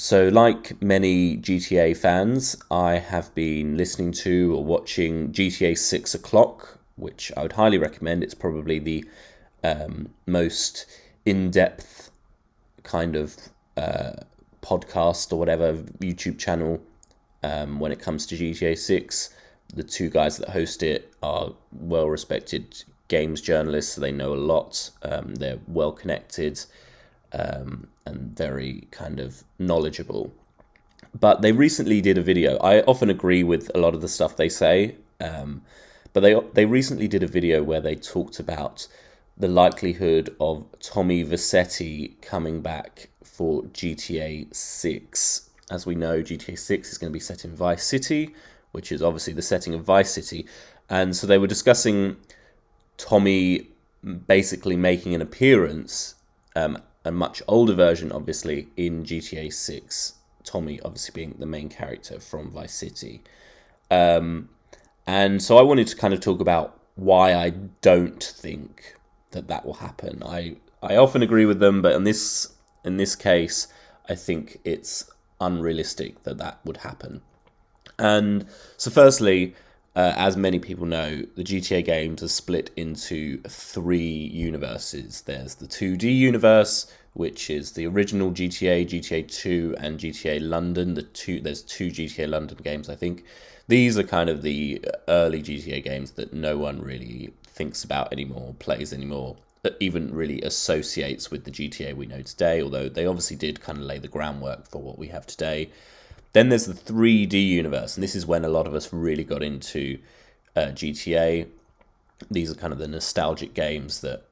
So, like many GTA fans, I have been listening to or watching GTA 6 O'Clock, which I would highly recommend. It's probably the most in depth kind of podcast or whatever YouTube channel when it comes to GTA 6. The two guys that host it are well respected games journalists, so they know a lot. They're well connected and very kind of knowledgeable. But they recently did a video. I often agree with a lot of the stuff they say, but they recently did a video where they talked about the likelihood of Tommy Vercetti coming back for GTA 6. As we know, GTA 6 is going to be set in Vice City, which is obviously the setting of Vice City. And so they were discussing Tommy basically making an appearance, a much older version, obviously, in GTA 6. Tommy, obviously, being the main character from Vice City. And so I wanted to kind of talk about why I don't think that will happen. I often agree with them, but in this case, I think it's unrealistic that would happen. And so firstly, as many people know, the GTA games are split into three universes. There's the 2D universe, which is the original GTA, GTA 2, and GTA London. There's two GTA London games, I think. These are kind of the early GTA games that no one really thinks about anymore, plays anymore, even really associates with the GTA we know today, although they obviously did kind of lay the groundwork for what we have today. Then there's the 3D universe, and this is when a lot of us really got into GTA. These are kind of the nostalgic games that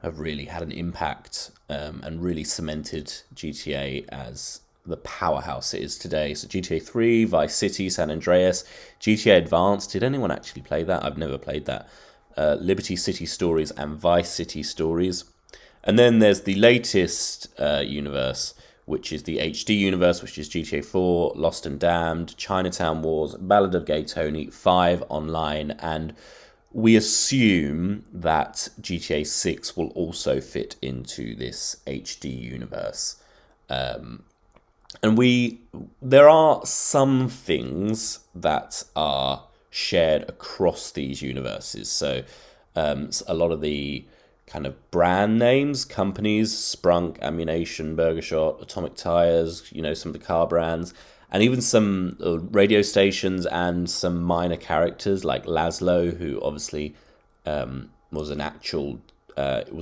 have really had an impact and really cemented GTA as the powerhouse it is today. So GTA 3, Vice City, San Andreas, GTA Advanced. Did anyone actually play that? I've never played that. Liberty City Stories and Vice City Stories. And then there's the latest universe, which is the HD universe, which is GTA 4, Lost and Damned, Chinatown Wars, Ballad of Gay Tony, 5 Online, and we assume that GTA 6 will also fit into this HD universe. And there are some things that are shared across these universes. So a lot of the kind of brand names, companies, Sprunk, Ammunition, Burgershot, Atomic Tires, some of the car brands, and even some radio stations and some minor characters like Laszlo, who obviously was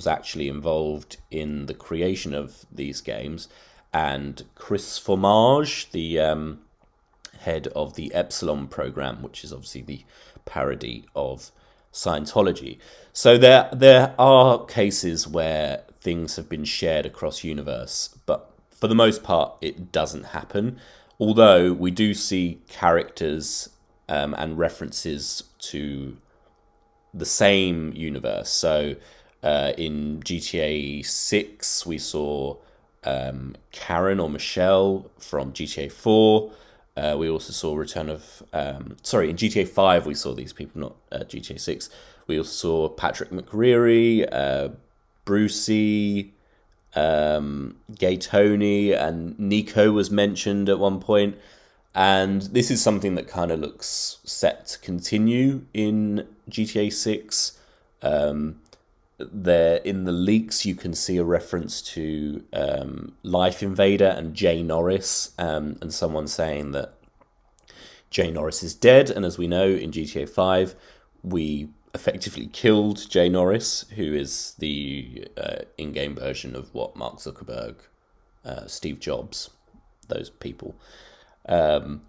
actually involved in the creation of these games, and Chris Formage, the head of the Epsilon program, which is obviously the parody of Scientology. So there are cases where things have been shared across universe, but for the most part, it doesn't happen. Although we do see characters and references to the same universe. So in GTA 6, we saw Karen or Michelle from GTA 4. We also saw return of... in GTA 5 we saw these people, not GTA 6. We also saw Patrick McReary, Brucey, Gay Tony, and Nico was mentioned at one point. And this is something that kind of looks set to continue in GTA 6. There in the leaks you can see a reference to Life Invader and Jay Norris, and someone saying that Jay Norris is dead. And as we know, in GTA 5 we effectively killed Jay Norris, who is the in-game version of what Mark Zuckerberg, Steve Jobs, those people. But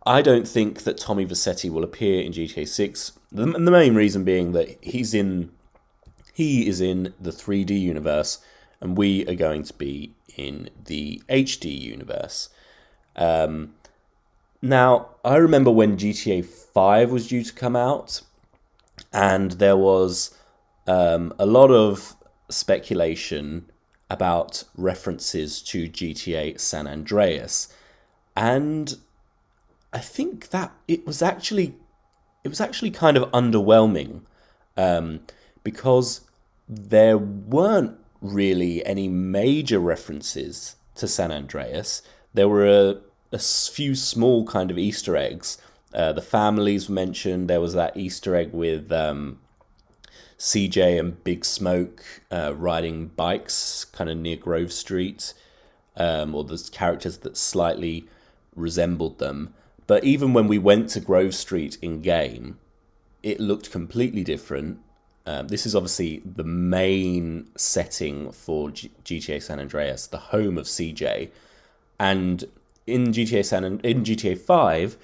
I don't think that Tommy Vercetti will appear in GTA 6. The main reason being that he is in the 3D universe, and we are going to be in the HD universe. Now, I remember when GTA 5 was due to come out, and there was a lot of speculation about references to GTA San Andreas, and I think that it was actually kind of underwhelming, because there weren't really any major references to San Andreas, there were a few small kind of Easter eggs. The families were mentioned. There was that Easter egg with CJ and Big Smoke riding bikes kind of near Grove Street, or the characters that slightly resembled them. But even when we went to Grove Street in game, it looked completely different. This is obviously the main setting for GTA San Andreas, the home of CJ. And in GTA 5,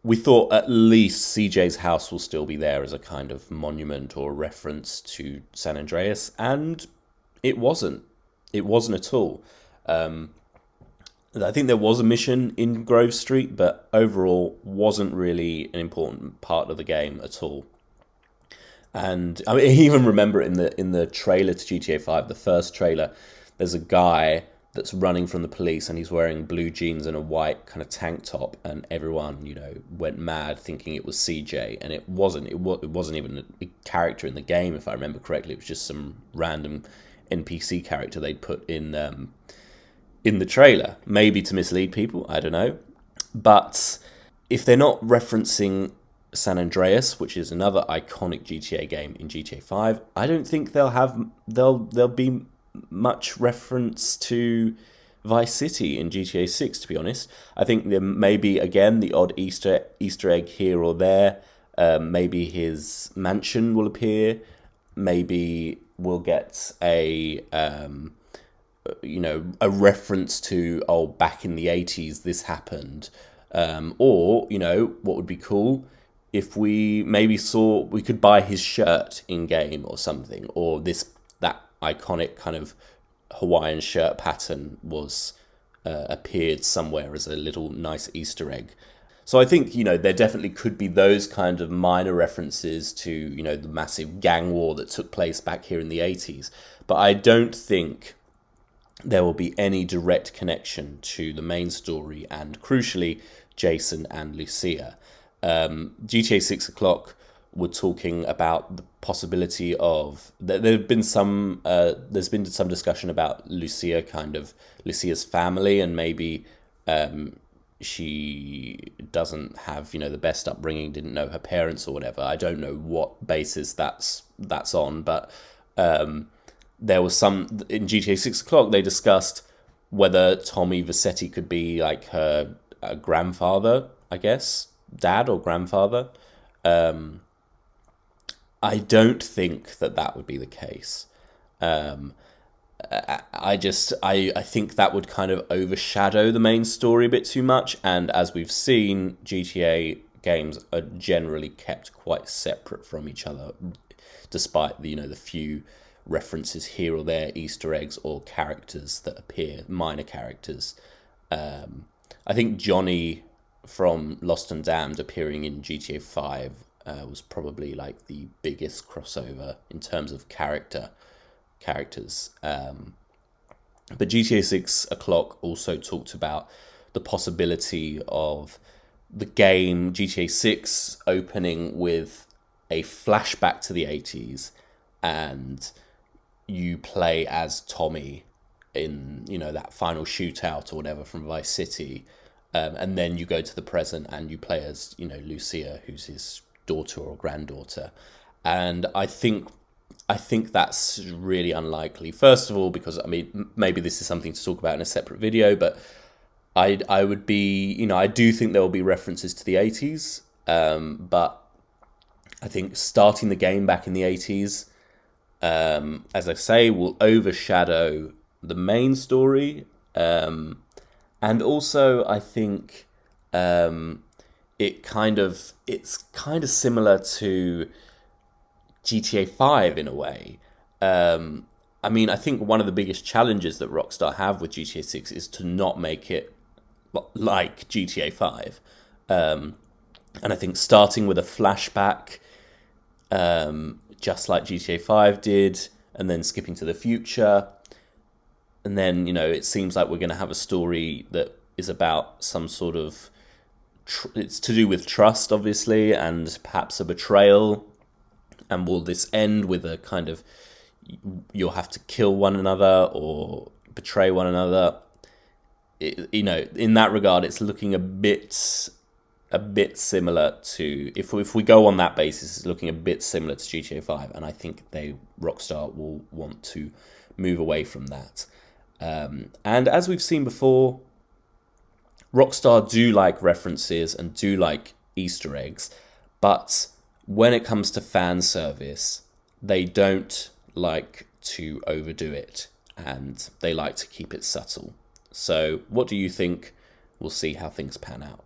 we thought at least CJ's house will still be there as a kind of monument or reference to San Andreas, and it wasn't. It wasn't at all. I think there was a mission in Grove Street, but overall wasn't really an important part of the game at all. And I even remember it in the trailer to GTA 5, the first trailer. There's a guy that's running from the police, and he's wearing blue jeans and a white kind of tank top, and everyone, went mad thinking it was CJ, and it wasn't. It wasn't even a character in the game, if I remember correctly. It was just some random NPC character they'd put in the trailer, maybe to mislead people. I don't know, but if they're not referencing San Andreas, which is another iconic GTA game in GTA 5, I don't think there'll be much reference to Vice City in GTA 6, to be honest. I think there may be, again, the odd Easter egg here or there. Maybe his mansion will appear. Maybe we'll get a reference to, back in the 80s, this happened. Or, what would be cool if we could buy his shirt in game or something, or that iconic kind of Hawaiian shirt pattern was appeared somewhere as a little nice Easter egg. So I think, there definitely could be those kind of minor references to, the massive gang war that took place back here in the 80s. But I don't think there will be any direct connection to the main story and, crucially, Jason and Lucia. GTA 6 o'clock were talking about the possibility of there's been some discussion about Lucia's family, and maybe she doesn't have the best upbringing, didn't know her parents or whatever. I don't know what basis that's on, but there was some in GTA 6 o'clock. They discussed whether Tommy Vercetti could be like her grandfather, I guess, dad or grandfather. I don't think that would be the case. I think that would kind of overshadow the main story a bit too much. And as we've seen, GTA games are generally kept quite separate from each other, despite the few references here or there, Easter eggs or characters that appear, minor characters. I think Johnny from Lost and Damned appearing in GTA 5 was probably like the biggest crossover in terms of characters. But GTA 6 o'clock also talked about the possibility of the game GTA 6 opening with a flashback to the 80s, and you play as Tommy in that final shootout or whatever from Vice City, and then you go to the present and you play as Lucia, who's his daughter or granddaughter. And I think that's really unlikely. First of all, because maybe this is something to talk about in a separate video, but I would be, I do think there will be references to the 80s, but I think starting the game back in the 80s, as I say, will overshadow the main story. And also, I think it's kind of similar to GTA 5 in a way. I think one of the biggest challenges that Rockstar have with GTA 6 is to not make it like GTA 5. And I think starting with a flashback, just like GTA 5 did, and then skipping to the future, and then, it seems like we're going to have a story that is about some sort of... it's to do with trust, obviously, and perhaps a betrayal. And will this end with a kind of... you'll have to kill one another or betray one another? in that regard, it's looking a bit similar to, if we go on that basis, it's looking a bit similar to GTA 5, and I think Rockstar will want to move away from that. And as we've seen before, Rockstar do like references and do like Easter eggs, but when it comes to fan service, they don't like to overdo it, and they like to keep it subtle. So what do you think? We'll see how things pan out.